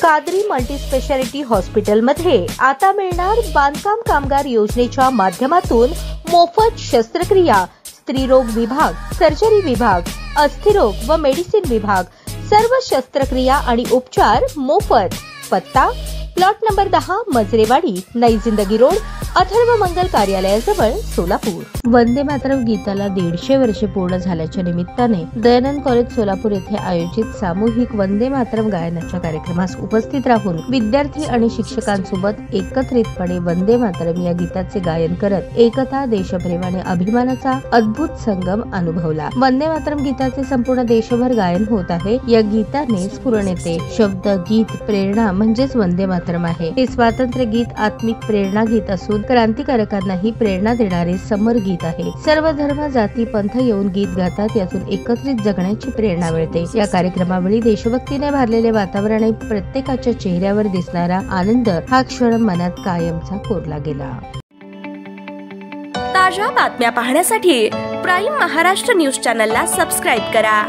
Qadri multi speciality हॉस्पिटलमध्ये आता मिळणार बांधकाम कामगार योजनेच्या माध्यमातून मोफत शस्त्रक्रिया, स्त्रीरोग विभाग, सर्जरी विभाग, अस्थिरोग व मेडिसिन विभाग, सर्व शस्त्रक्रिया आणि उपचार मोफत। पत्ता प्लॉट नंबर 10, मजरेवाडी, नई जिंदगी रोड, अथर्व मंगल कार्यालयाजवळ, सोलापूर। वंदे मातरम गीताला 150 वर्षे पूर्ण झाल्याच्या निमित्ताने दयानंद कॉलेज सोलापूर येथे आयोजित सामूहिक वंदे मातरम गायनाच्या कार्यक्रमास उपस्थित राहून विद्यार्थी आणि शिक्षकांसोबत एकत्रितपणे वंदे मातरम या गीताचे गायन करत एकता, देशप्रेम आणि अभिमानाचा अद्भुत संगम अनुभवला। वंदे मातरम गीताचे संपूर्ण देशभर गायन होत आहे। या गीताने स्फुरण येते। शब्द, गीत, प्रेरणा म्हणजेच वंदे मातरम आहे। हे स्वातंत्र्य गीत आत्मिक प्रेरणा गीत असून क्रांतिकारकांनाही प्रेरणा देणारे समर गीत आहे। सर्व धर्म, जाती, पंथ येऊन गीत गातात, यातून एकत्रित जगण्याची प्रेरणा मिळते। या कार्यक्रमावेळी देशभक्तीने भरलेले वातावरण आणि प्रत्येकाच्या चेहऱ्यावर दिसणारा आनंद हा क्षण मनात कायमचा कोरला गेला। ताज्या बातम्या पाहण्यासाठी प्राईम महाराष्ट्र न्यूज चॅनलला सबस्क्राईब करा।